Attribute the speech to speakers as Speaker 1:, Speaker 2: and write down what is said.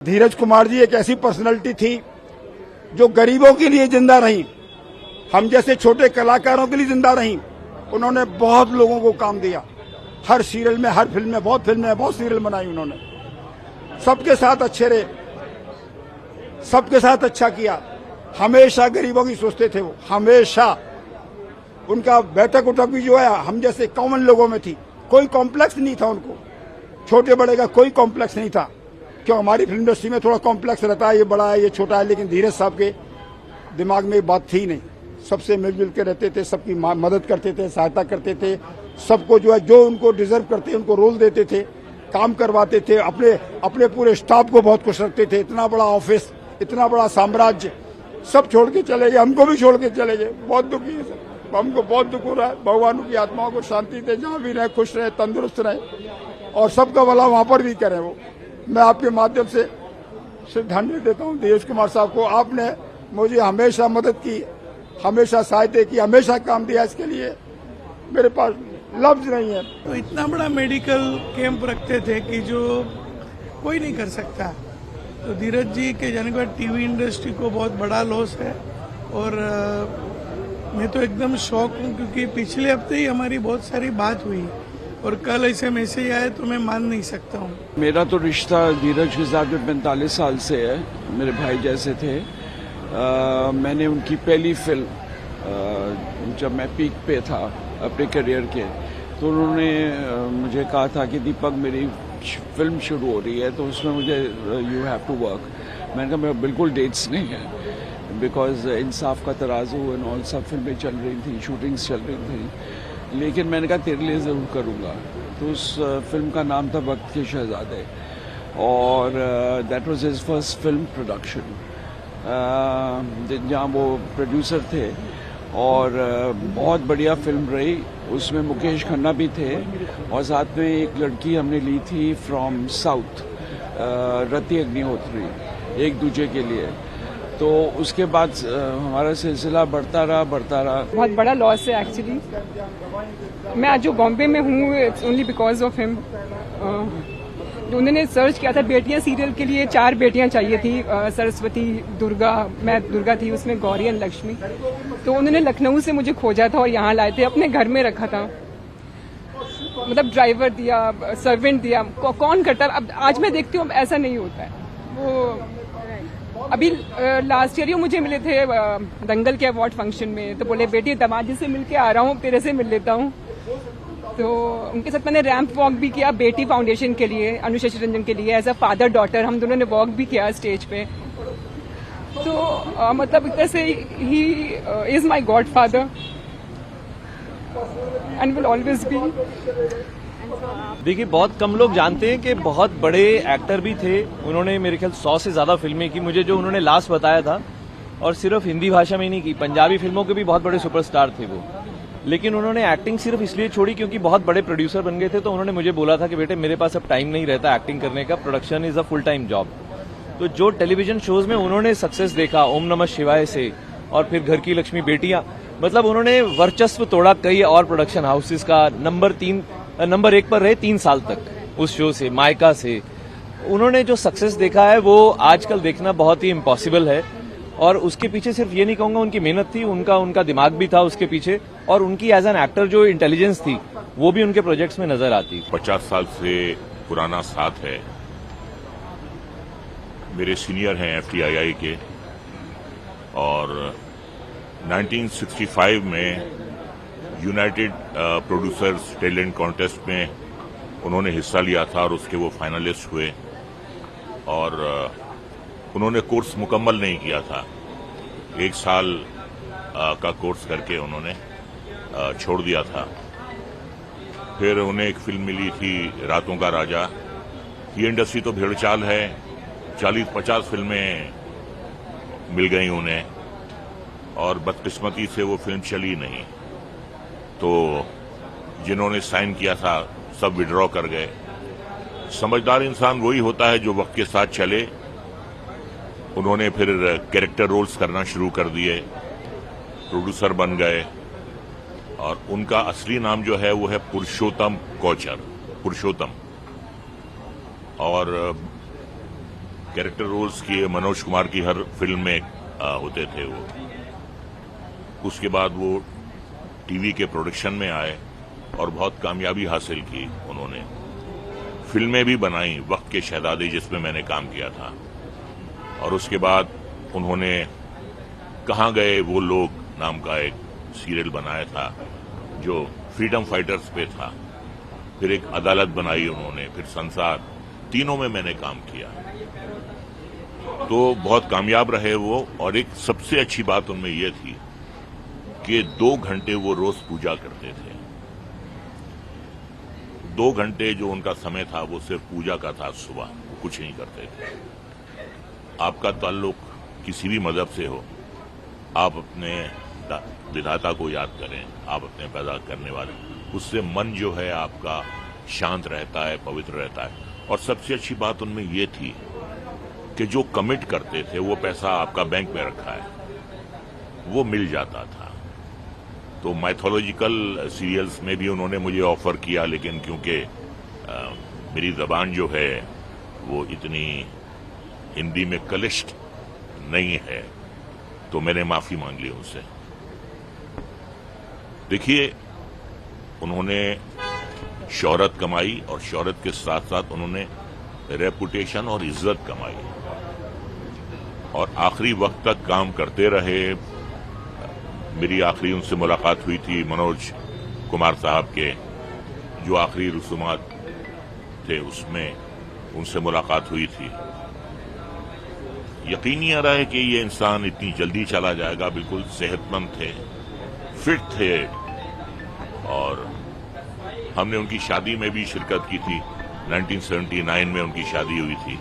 Speaker 1: धीरज कुमार जी एक ऐसी पर्सनैलिटी थी जो गरीबों के लिए जिंदा रही, हम जैसे छोटे कलाकारों के लिए जिंदा रही। उन्होंने बहुत लोगों को काम दिया, हर सीरियल में, हर फिल्म में, बहुत फिल्में, बहुत सीरियल बनाई उन्होंने। सबके साथ अच्छे रहे, सबके साथ अच्छा किया, हमेशा गरीबों की सोचते थे वो, हमेशा। उनका बैठक उठक भी जो है हम जैसे कॉमन लोगों में थी, कोई कॉम्प्लेक्स नहीं था उनको, छोटे बड़े का कोई कॉम्प्लेक्स नहीं था। क्यों हमारी फिल्म इंडस्ट्री में थोड़ा कॉम्प्लेक्स रहता है, ये बड़ा है, ये छोटा है, लेकिन धीरज साहब के दिमाग में बात थी नहीं। सबसे मिलजुल के रहते थे, सबकी मदद करते थे, सहायता करते थे, सबको जो है जो उनको डिजर्व करते उनको रोल देते थे, काम करवाते थे, अपने पूरे स्टाफ को बहुत खुश रखते थे। इतना बड़ा ऑफिस, इतना बड़ा साम्राज्य सब छोड़ के चले गए, हमको भी छोड़ के चले गए। बहुत दुखी है सर, हमको बहुत दुख हो रहा है। भगवान की आत्माओं को शांति दे, जहाँ भी रहे खुश रहे, तंदुरुस्त रहे और सबका भला वहां पर भी करें वो। मैं आपके माध्यम से श्रद्धांजलि देता हूँ धीरज कुमार साहब को। आपने मुझे हमेशा मदद की, हमेशा सहायता की, हमेशा काम दिया, इसके लिए मेरे पास लफ्ज नहीं है।
Speaker 2: तो इतना बड़ा मेडिकल कैंप रखते थे कि जो कोई नहीं कर सकता। तो धीरज जी के जाने के बाद टीवी इंडस्ट्री को बहुत बड़ा लॉस है और मैं तो एकदम शॉक हूँ, क्योंकि पिछले हफ्ते ही हमारी बहुत सारी बात हुई और कल ऐसे मैसेज आए तो मैं मान नहीं सकता हूँ।
Speaker 3: मेरा तो रिश्ता धीरज के साथ 45 साल से है, मेरे भाई जैसे थे। मैंने उनकी पहली फिल्म जब मैं पीक पे था अपने करियर के, तो उन्होंने मुझे कहा था कि दीपक मेरी फिल्म शुरू हो रही है तो उसमें मुझे यू हैव टू वर्क। मैंने कहा मेरा बिल्कुल डेट्स नहीं है, बिकॉज इंसाफ का तराजू एंड ऑल सब फिल्में चल रही थी, शूटिंग्स चल रही थी, लेकिन मैंने कहा तेरे लिए ज़रूर करूँगा। तो उस फिल्म का नाम था वक्त के शहजादे और that was his first film production, जहाँ वो प्रोड्यूसर थे और बहुत बढ़िया फिल्म रही। उसमें मुकेश खन्ना भी थे और साथ में एक लड़की हमने ली थी फ्रॉम साउथ, रति अग्निहोत्री, एक दूजे के लिए। तो उसके बाद हमारा सिलसिला बढ़ता रहा।
Speaker 4: बहुत बड़ा लॉस है एक्चुअली। मैं आज जो बॉम्बे में हूँ it's only because of him. उन्होंने सर्च किया था बेटियां सीरियल के लिए, 4 बेटियां चाहिए थी, सरस्वती, दुर्गा, मैं दुर्गा थी उसमें, गौरी और लक्ष्मी। तो उन्होंने लखनऊ से मुझे खोजा था और यहाँ लाए थे, अपने घर में रखा था। मतलब ड्राइवर दिया, सर्वेंट दिया, कौन करता है। अब आज मैं देखती हूँ ऐसा नहीं होता है। वो अभी लास्ट ईयर ही मुझे मिले थे दंगल के अवार्ड फंक्शन में, तो बोले बेटी दामाद से मिल के आ रहा हूँ, तेरे से मिल लेता हूँ। तो उनके साथ मैंने रैंप वॉक भी किया बेटी फाउंडेशन के लिए, अनुशा रंजन के लिए, एज अ फादर डॉटर हम दोनों ने वॉक भी किया स्टेज पे। तो मतलब एक तरह से he is my God father and will always be.
Speaker 5: देखिए, बहुत कम लोग जानते हैं कि बहुत बड़े एक्टर भी थे। उन्होंने मेरे ख्याल 100 से ज्यादा फिल्में की। मुझे जो उन्होंने लास्ट बताया था, और सिर्फ हिंदी भाषा में नहीं की, पंजाबी फिल्मों के भी बहुत बड़े सुपरस्टार थे वो। लेकिन उन्होंने एक्टिंग सिर्फ इसलिए छोड़ी क्योंकि बहुत बड़े प्रोड्यूसर बन गए थे। तो उन्होंने मुझे बोला था कि बेटे मेरे पास अब टाइम नहीं रहता एक्टिंग करने का, production is a full time job. तो जो टेलीविजन शोज में उन्होंने सक्सेस देखा, ओम नमः शिवाय से और फिर घर की लक्ष्मी बेटियां, मतलब उन्होंने वर्चस्व तोड़ा कई और प्रोडक्शन हाउसेस का। नंबर 1 पर रहे 3 साल तक उस शो से, मायका से। उन्होंने जो सक्सेस देखा है वो आजकल देखना बहुत ही इम्पॉसिबल है। और उसके पीछे सिर्फ ये नहीं कहूंगा उनकी मेहनत थी, उनका दिमाग भी था उसके पीछे, और उनकी एज एन एक्टर जो इंटेलिजेंस थी वो भी उनके प्रोजेक्ट्स में नजर आती।
Speaker 6: 50 साल से पुराना साथ है। मेरे सीनियर हैं FTII के, और 1965 में यूनाइटेड प्रोड्यूसर्स टैलेंट कॉन्टेस्ट में उन्होंने हिस्सा लिया था और उसके वो फाइनलिस्ट हुए। और उन्होंने कोर्स मुकम्मल नहीं किया था, 1 साल का कोर्स करके उन्होंने छोड़ दिया था। फिर उन्हें एक फिल्म मिली थी रातों का राजा। ये इंडस्ट्री तो भेड़चाल है, 40-50 फिल्में मिल गई उन्हें और बदकिस्मती से वो फिल्म चली नहीं। तो जिन्होंने साइन किया था सब विड्रॉ कर गए। समझदार इंसान वही होता है जो वक्त के साथ चले। उन्होंने फिर कैरेक्टर रोल्स करना शुरू कर दिए, प्रोड्यूसर बन गए, और उनका असली नाम जो है वो है पुरुषोत्तम कोचर, पुरुषोत्तम। और कैरेक्टर रोल्स किए, मनोज कुमार की हर फिल्म में होते थे वो। उसके बाद वो टीवी के प्रोडक्शन में आए और बहुत कामयाबी हासिल की उन्होंने। फिल्में भी बनाई, वक्त के शहजादे जिसमें मैंने काम किया था, और उसके बाद उन्होंने कहाँ गए वो लोग नाम का एक सीरियल बनाया था जो फ्रीडम फाइटर्स पे था। फिर एक अदालत बनाई उन्होंने, फिर संसार, तीनों में मैंने काम किया। तो बहुत कामयाब रहे वो। और एक सबसे अच्छी बात उनमें यह थी कि 2 घंटे वो रोज पूजा करते थे। 2 घंटे जो उनका समय था वो सिर्फ पूजा का था, सुबह वो कुछ नहीं करते थे। आपका ताल्लुक किसी भी मजहब से हो, आप अपने विधाता को याद करें, आप अपने पैदा करने वाले, उससे मन जो है आपका शांत रहता है, पवित्र रहता है। और सबसे अच्छी बात उनमें ये थी कि जो कमिट करते थे वो पैसा आपका बैंक में रखा है, वो मिल जाता था। तो माइथोलॉजिकल सीरियल्स में भी उन्होंने मुझे ऑफर किया, लेकिन क्योंकि मेरी जबान जो है वो इतनी हिंदी में कलिष्ट नहीं है, तो मैंने माफी मांग ली उनसे। देखिए, उन्होंने शोहरत कमाई और शोहरत के साथ साथ उन्होंने रेपुटेशन और इज्जत कमाई, और आखिरी वक्त तक काम करते रहे। मेरी आखिरी उनसे मुलाकात हुई थी मनोज कुमार साहब के जो आखिरी रसूमात थे उसमें उनसे मुलाकात हुई थी। यकीन नहीं आ रहा है कि ये इंसान इतनी जल्दी चला जाएगा। बिल्कुल सेहतमंद थे, फिट थे, और हमने उनकी शादी में भी शिरकत की थी। 1979 में उनकी शादी हुई थी।